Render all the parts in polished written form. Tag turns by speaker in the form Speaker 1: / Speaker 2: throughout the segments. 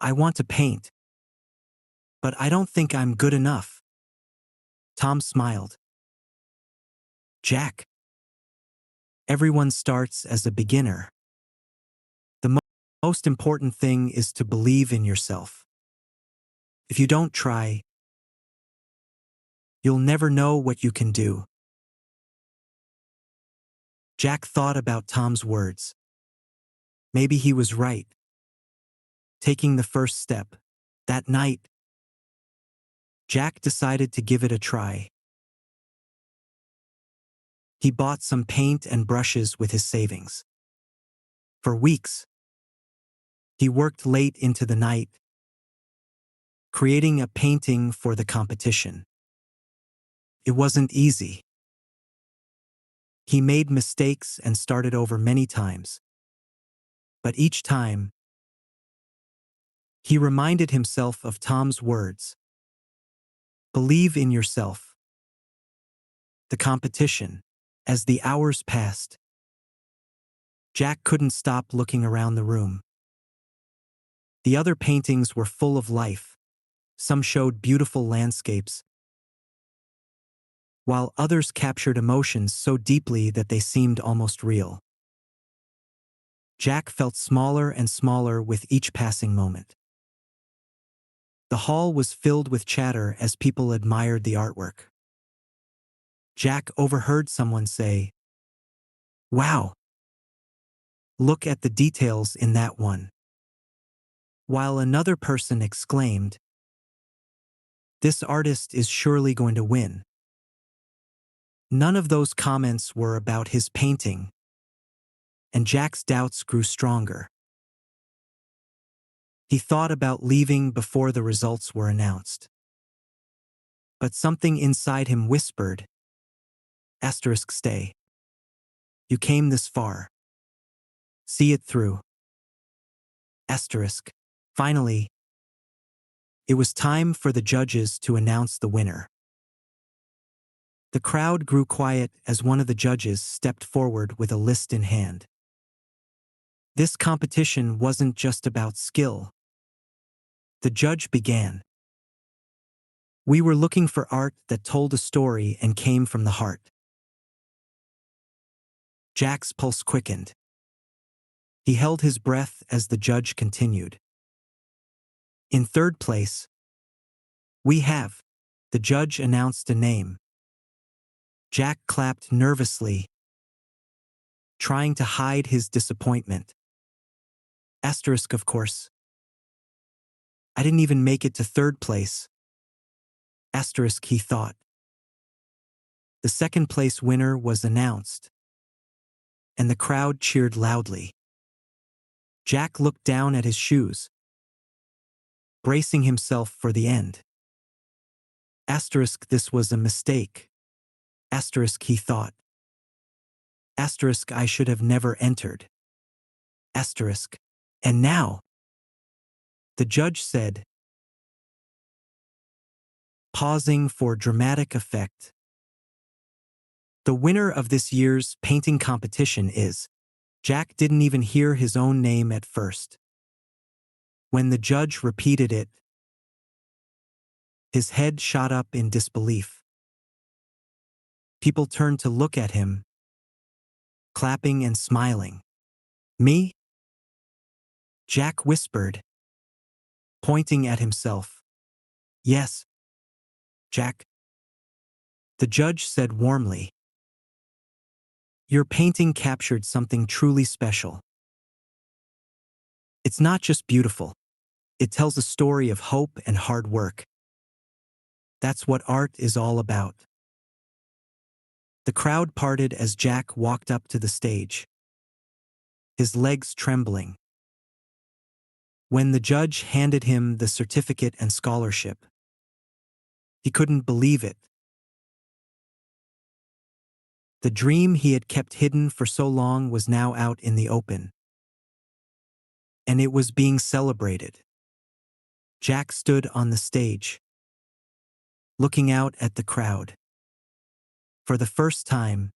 Speaker 1: I want to paint, but I don't think I'm good enough. Tom smiled. Jack, everyone starts as a beginner. The most important thing is to believe in yourself. If you don't try, you'll never know what you can do. Jack thought about Tom's words. Maybe he was right. Taking the first step. That night, Jack decided to give it a try. He bought some paint and brushes with his savings. For weeks, he worked late into the night, creating a painting for the competition. It wasn't easy. He made mistakes and started over many times. But each time, he reminded himself of Tom's words. Believe in yourself. The competition. As the hours passed, Jack couldn't stop looking around the room. The other paintings were full of life. Some showed beautiful landscapes, while others captured emotions so deeply that they seemed almost real. Jack felt smaller and smaller with each passing moment. The hall was filled with chatter as people admired the artwork. Jack overheard someone say, "Wow! Look at the details in that one." While another person exclaimed, "This artist is surely going to win." None of those comments were about his painting, and Jack's doubts grew stronger. He thought about leaving before the results were announced. But something inside him whispered, "Stay. You came this far. See it through." Finally, it was time for the judges to announce the winner. The crowd grew quiet as one of the judges stepped forward with a list in hand. This competition wasn't just about skill. The judge began. "We were looking for art that told a story and came from the heart." Jack's pulse quickened. He held his breath as the judge continued. "In third place, we have," the judge announced a name. Jack clapped nervously, trying to hide his disappointment. Of course. I didn't even make it to third place. He thought. The second place winner was announced, and the crowd cheered loudly. Jack looked down at his shoes, bracing himself for the end. This was a mistake. He thought. I should have never entered. And now, the judge said, pausing for dramatic effect. The winner of this year's painting competition is. Jack didn't even hear his own name at first. When the judge repeated it, his head shot up in disbelief. People turned to look at him, clapping and smiling. "Me?" Jack whispered, pointing at himself. "Yes, Jack," the judge said warmly. "Your painting captured something truly special. It's not just beautiful. It tells a story of hope and hard work. That's what art is all about." The crowd parted as Jack walked up to the stage, his legs trembling. When the judge handed him the certificate and scholarship, he couldn't believe it. The dream he had kept hidden for so long was now out in the open, and it was being celebrated. Jack stood on the stage, looking out at the crowd. For the first time,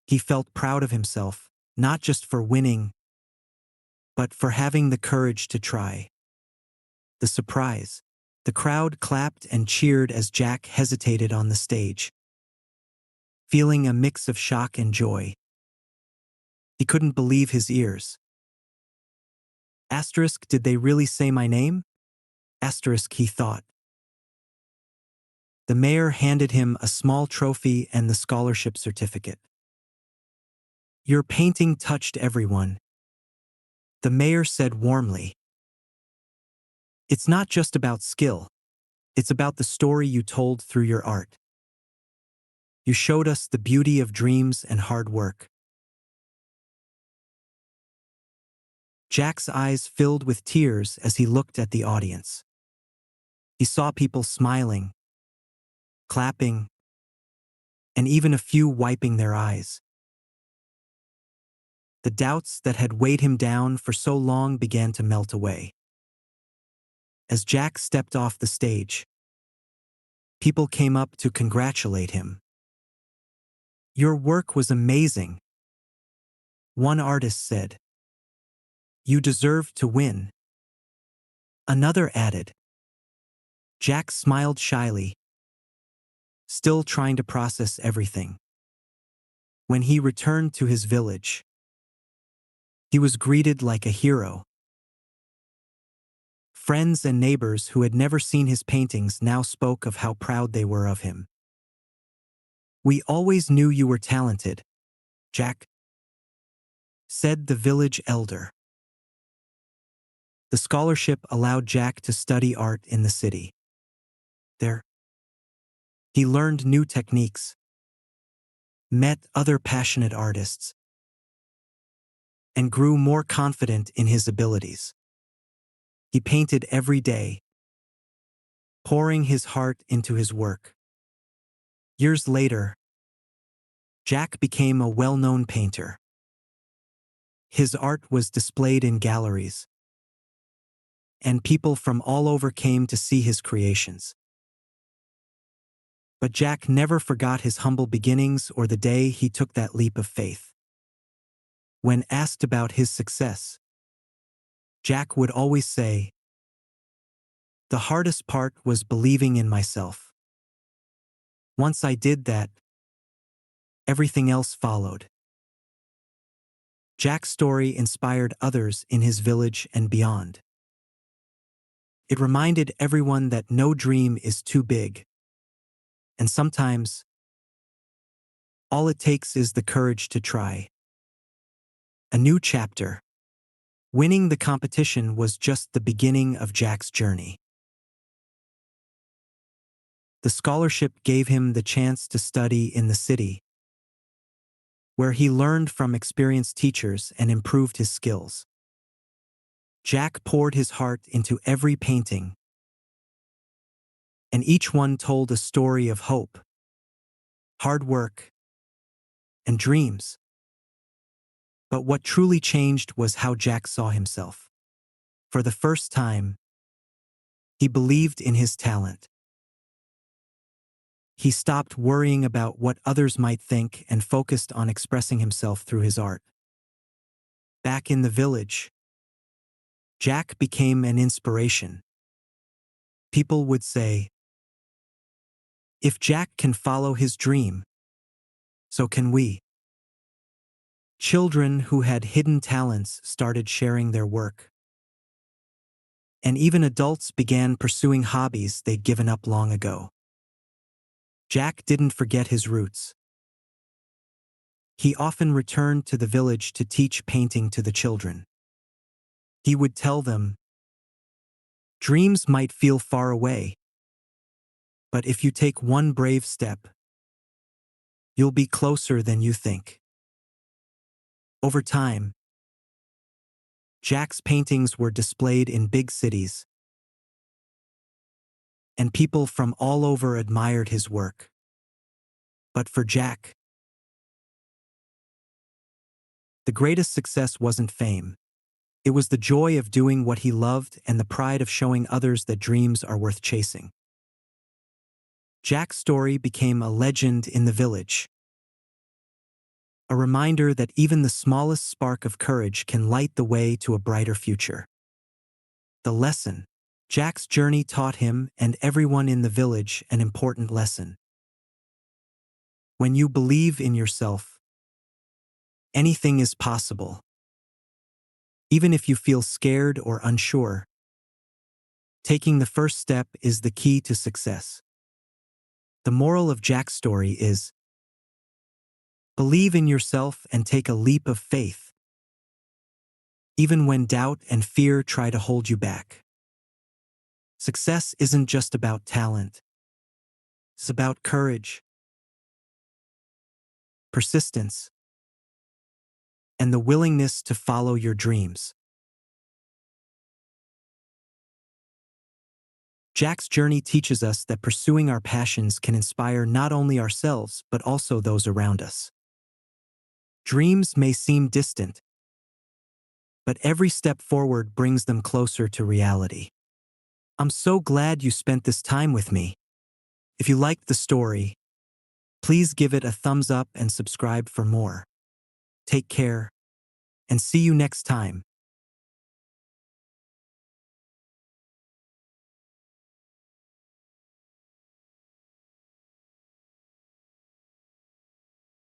Speaker 1: he felt proud of himself, not just for winning, but for having the courage to try. The surprise. The crowd clapped and cheered as Jack hesitated on the stage, feeling a mix of shock and joy. He couldn't believe his ears. Asterisk, did they really say my name? Asterisk, he thought. The mayor handed him a small trophy and the scholarship certificate. Your painting touched everyone, the mayor said warmly. It's not just about skill. It's about the story you told through your art. You showed us the beauty of dreams and hard work. Jack's eyes filled with tears as he looked at the audience. He saw people smiling, clapping, and even a few wiping their eyes. The doubts that had weighed him down for so long began to melt away. As Jack stepped off the stage, people came up to congratulate him. Your work was amazing, one artist said. You deserved to win. Another added. Jack smiled shyly, still trying to process everything. When he returned to his village, he was greeted like a hero. Friends and neighbors who had never seen his paintings now spoke of how proud they were of him. We always knew you were talented, Jack, said the village elder. The scholarship allowed Jack to study art in the city. There, he learned new techniques, met other passionate artists, and grew more confident in his abilities. He painted every day, pouring his heart into his work. Years later, Jack became a well-known painter. His art was displayed in galleries, and people from all over came to see his creations. But Jack never forgot his humble beginnings or the day he took that leap of faith. When asked about his success, Jack would always say, "The hardest part was believing in myself. Once I did that, everything else followed." Jack's story inspired others in his village and beyond. It reminded everyone that no dream is too big, and sometimes, all it takes is the courage to try. A new chapter. Winning the competition was just the beginning of Jack's journey. The scholarship gave him the chance to study in the city, where he learned from experienced teachers and improved his skills. Jack poured his heart into every painting, and each one told a story of hope, hard work, and dreams. But what truly changed was how Jack saw himself. For the first time, he believed in his talent. He stopped worrying about what others might think and focused on expressing himself through his art. Back in the village, Jack became an inspiration. People would say, "If Jack can follow his dream, so can we." Children who had hidden talents started sharing their work. And even adults began pursuing hobbies they'd given up long ago. Jack didn't forget his roots. He often returned to the village to teach painting to the children. He would tell them, "Dreams might feel far away, but if you take one brave step, you'll be closer than you think." Over time, Jack's paintings were displayed in big cities, and people from all over admired his work. But for Jack, the greatest success wasn't fame. It was the joy of doing what he loved and the pride of showing others that dreams are worth chasing. Jack's story became a legend in the village, a reminder that even the smallest spark of courage can light the way to a brighter future. The lesson. Jack's journey taught him and everyone in the village an important lesson. When you believe in yourself, anything is possible. Even if you feel scared or unsure, taking the first step is the key to success. The moral of Jack's story is: believe in yourself and take a leap of faith, even when doubt and fear try to hold you back. Success isn't just about talent. It's about courage, persistence, and the willingness to follow your dreams. Jack's journey teaches us that pursuing our passions can inspire not only ourselves but also those around us. Dreams may seem distant, but every step forward brings them closer to reality. I'm so glad you spent this time with me. If you liked the story, please give it a thumbs up and subscribe for more. Take care, and see you next time.